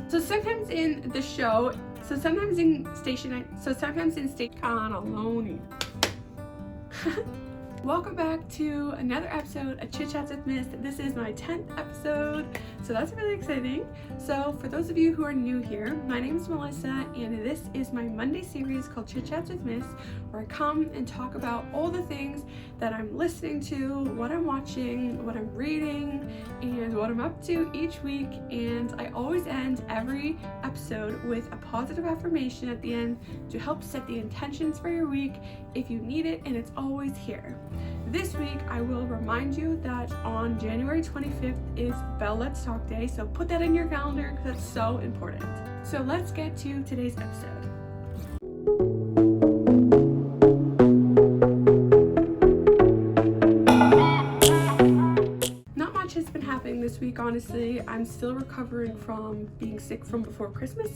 So sometimes in the show, sometimes in station Colleen. Welcome back to another episode of Chit Chats with Miss. This is my 10th episode, so that's really exciting. So for those of you who are new here, my name is Melissa, and this is my Monday series called Chit Chats with Miss, where I come and talk about all the things that I'm listening to, what I'm watching, what I'm reading, and what I'm up to each week. And I always end every episode with a positive affirmation at the end to help set the intentions for your week if you need it, and it's always here. This week, I will remind you that on January 25th is Let's Talk Day, so put that in your calendar because that's so important. So let's get to today's episode. Not much has been happening this week, honestly. I'm still recovering from being sick from before Christmas,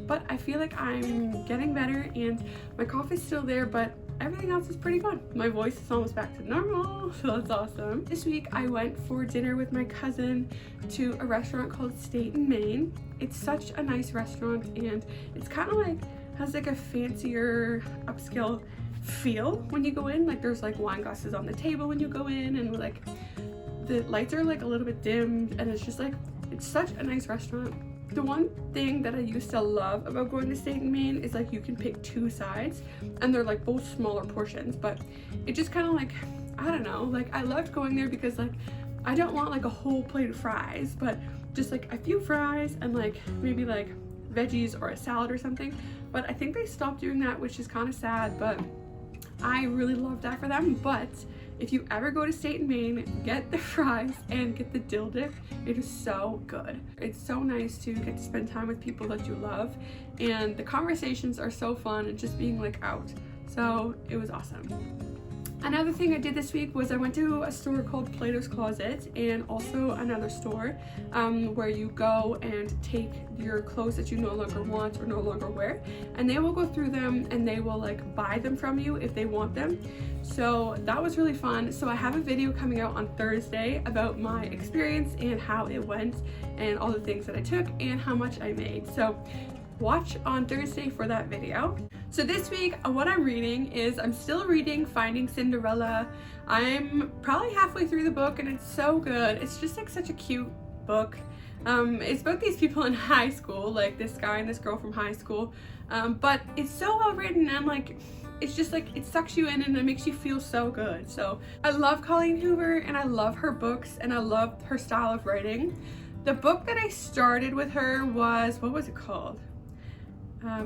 but I feel like I'm getting better and my cough is still there, but everything else is pretty good. My voice is almost back to normal, so that's awesome. This week I went for dinner with my cousin to a restaurant called State in Maine. It's such a nice restaurant, and it's kind of like, has like a fancier upscale feel when you go in. Like there's like wine glasses on the table when you go in, and like the lights are like a little bit dimmed, and it's just like, it's such a nice restaurant. The one thing that I used to love about going to State in Maine is like you can pick two sides and they're like both smaller portions, but it just kind of like, I don't know, like I loved going there because like I don't want like a whole plate of fries, but just like a few fries and like maybe like veggies or a salad or something. But I think they stopped doing that, which is kind of sad, but I really love that for them. But if you ever go to State in Maine, get the fries and get the dill dip. It is so good. It's so nice to get to spend time with people that you love, and the conversations are so fun and just being like out. So it was awesome. Another thing I did this week was I went to a store called Plato's Closet, and also another store where you go and take your clothes that you no longer want or no longer wear, and they will go through them and they will like buy them from you if they want them. So that was really fun. So I have a video coming out on Thursday about my experience and how it went and all the things that I took and how much I made. So watch on Thursday for that video. So this week, what I'm reading is, I'm still reading Finding Cinderella. I'm probably halfway through the book and it's so good. It's just like such a cute book. It's about these people in high school, like this guy and this girl from high school. But it's so well written, and like, it's just like, it sucks you in and it makes you feel so good. So I love Colleen Hoover and I love her books and I love her style of writing. The book that I started with her was, what was it called?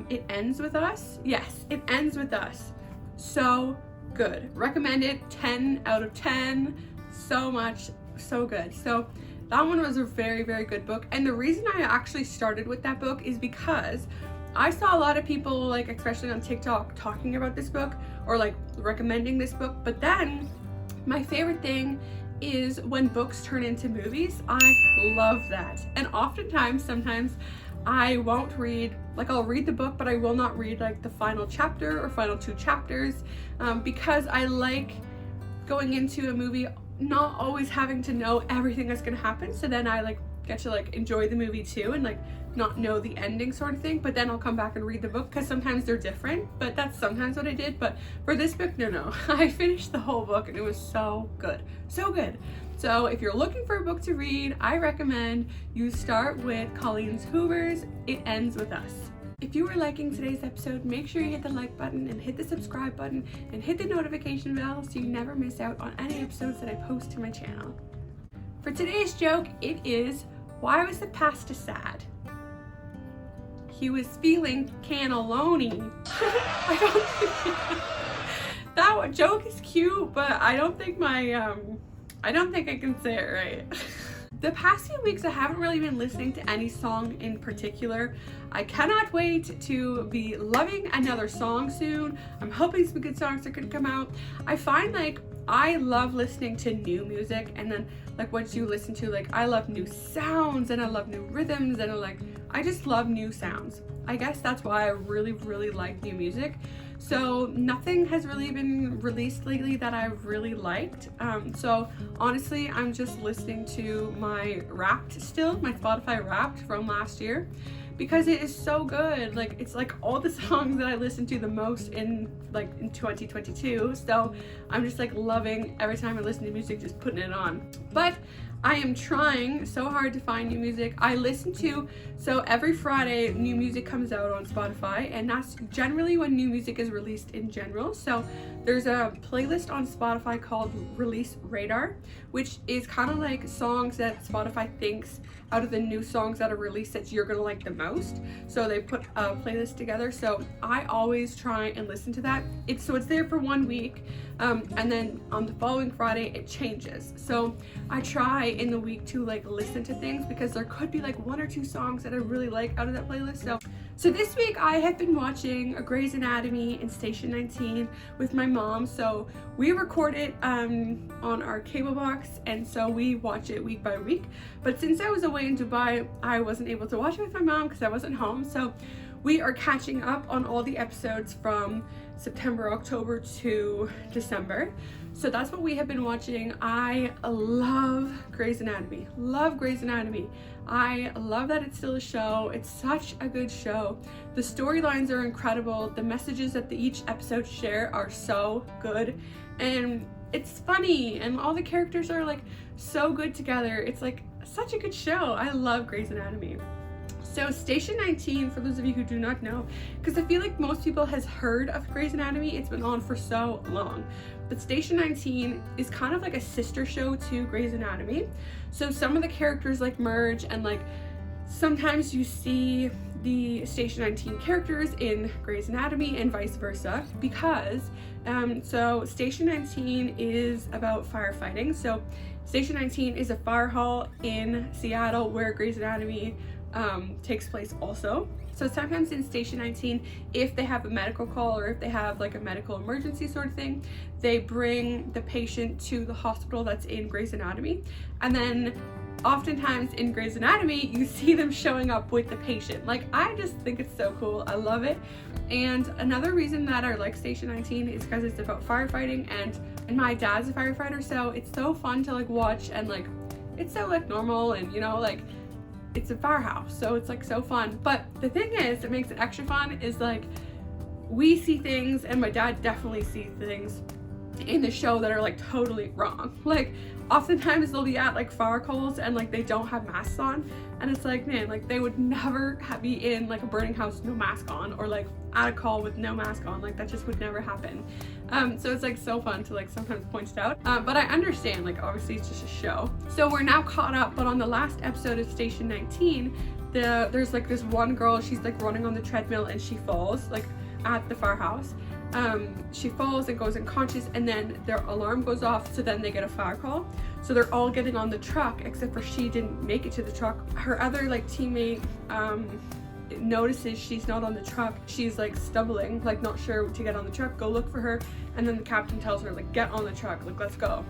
It Ends With Us? Yes, It Ends With Us. So good. Recommend it. 10 out of 10. So much. So good. So that one was a very, very good book. And the reason I actually started with that book is because I saw a lot of people, like especially on TikTok, talking about this book or like recommending this book. But then my favorite thing is when books turn into movies. I love that. And oftentimes, sometimes I won't read, like I'll read the book, but I will not read like the final chapter or final 2 chapters because I like going into a movie not always having to know everything that's gonna happen. So then I like get to like enjoy the movie too and like not know the ending sort of thing, but then I'll come back and read the book because sometimes they're different, but that's sometimes what I did. But for this book, no, I finished the whole book and it was so good, so good. So if you're looking for a book to read, I recommend you start with Colleen Hoover's It Ends With Us. If you are liking today's episode, make sure you hit the like button and hit the subscribe button and hit the notification bell so you never miss out on any episodes that I post to my channel. For today's joke, it is, why was the pasta sad? He was feeling cannelloni. I don't think that joke is cute, but I don't think I can say it right. The past few weeks I haven't really been listening to any song in particular. I cannot wait to be loving another song soon. I'm hoping some good songs are gonna come out. I find like I love listening to new music, and then like once you listen to, like, I love new sounds and I love new rhythms and I just love new sounds. I guess that's why I really like new music. So nothing has really been released lately that I've really liked. So honestly, I'm just listening to my Wrapped still, my Spotify Wrapped from last year, because it is so good. Like, it's like all the songs that I listen to the most in 2022. So I'm just like loving every time I listen to music, just putting it on. But I am trying so hard to find new music. So every Friday new music comes out on Spotify, and that's generally when new music is released in general. So there's a playlist on Spotify called Release Radar, which is kind of like songs that Spotify thinks out of the new songs that are released that you're gonna like the most. So they put a playlist together. So I always try and listen to that. It's there for 1 week, and then on the following Friday it changes. So I try in the week to like listen to things, because there could be like 1 or 2 songs that I really like out of that playlist. So this week I have been watching Grey's Anatomy and Station 19 with my mom. So we record it on our cable box, and so we watch it week by week. But since I was away in Dubai, I wasn't able to watch it with my mom because I wasn't home. So we are catching up on all the episodes from September, October to December. So that's what we have been watching. I love Grey's Anatomy. Love Grey's Anatomy. I love that it's still a show. It's such a good show. The storylines are incredible. The messages that each episode share are so good. And it's funny, and all the characters are like so good together. It's like such a good show. I love Grey's Anatomy. So Station 19, for those of you who do not know, because I feel like most people has heard of Grey's Anatomy, it's been on for so long. But Station 19 is kind of like a sister show to Grey's Anatomy. So some of the characters like merge, and like sometimes you see the Station 19 characters in Grey's Anatomy and vice versa, because so Station 19 is about firefighting. So Station 19 is a fire hall in Seattle where Grey's Anatomy takes place also. So sometimes in Station 19, if they have a medical call or if they have like a medical emergency sort of thing, they bring the patient to the hospital that's in Grey's Anatomy. And then oftentimes in Grey's Anatomy, you see them showing up with the patient. Like, I just think it's so cool. I love it. And another reason that I like Station 19 is because it's about firefighting, and my dad's a firefighter, so it's so fun to like watch, and like it's so like normal, and you know, like it's a firehouse, so it's like so fun. But the thing is, that makes it extra fun is like we see things, and my dad definitely sees things in the show that are like totally wrong. Like oftentimes they'll be at like fire calls and like they don't have masks on, and it's like, man, like they would never be in like a burning house no mask on, or like at a call with no mask on. Like that just would never happen. So it's like so fun to like sometimes point it out, but I understand, like obviously it's just a show. So we're now caught up, but on the last episode of Station 19, there's like this one girl, she's like running on the treadmill and she falls like at the firehouse. She falls and goes unconscious, and then their alarm goes off, so then they get a fire call. So they're all getting on the truck, except for she didn't make it to the truck. Her other like teammate notices she's not on the truck. She's like stumbling, like not sure to get on the truck. Go look for her, and then the captain tells her like, get on the truck, like let's go.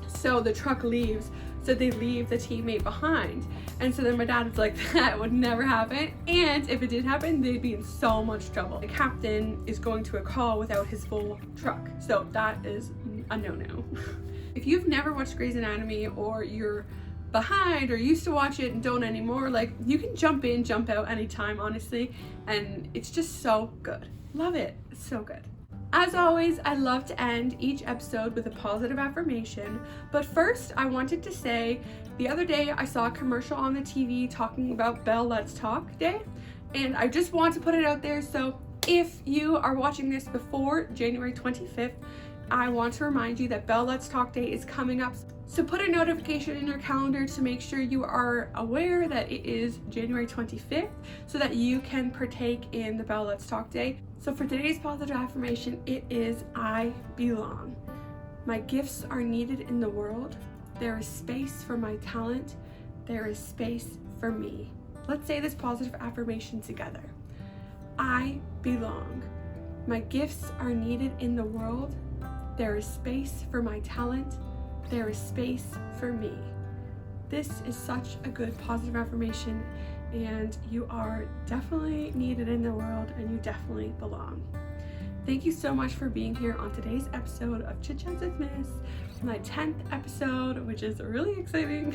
So the truck leaves, so they leave the teammate behind. And so then my dad is like, that would never happen, and if it did happen, they'd be in so much trouble. The captain is going to a call without his full truck, so that is a no-no. If you've never watched Grey's Anatomy, or you're behind or used to watch it and don't anymore, like you can jump in, jump out anytime, honestly, and it's just so good. Love it. It's so good. As always, I love to end each episode with a positive affirmation, but first I wanted to say, the other day I saw a commercial on the TV talking about Bell Let's Talk Day, and I just want to put it out there. So if you are watching this before January 25th, I want to remind you that Bell Let's Talk Day is coming up. So put a notification in your calendar to make sure you are aware that it is January 25th, so that you can partake in the Bell Let's Talk Day. So for today's positive affirmation, it is, I belong. My gifts are needed in the world. There is space for my talent. There is space for me. Let's say this positive affirmation together. I belong. My gifts are needed in the world. There is space for my talent. There is space for me. This is such a good positive affirmation. and you are definitely needed in the world, and you definitely belong. Thank you so much for being here on today's episode of ChitChats with Miss, my 10th episode, which is really exciting.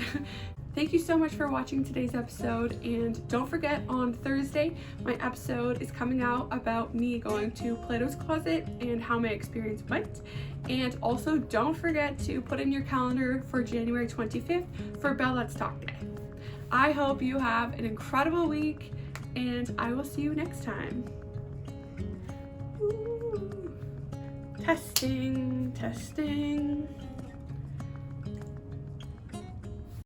Thank you so much for watching today's episode, and don't forget, on Thursday my episode is coming out about me going to Plato's Closet and how my experience went. And also don't forget to put in your calendar for January 25th for Bell Let's Talk Day. I hope you have an incredible week, and I will see you next time. Ooh. Testing.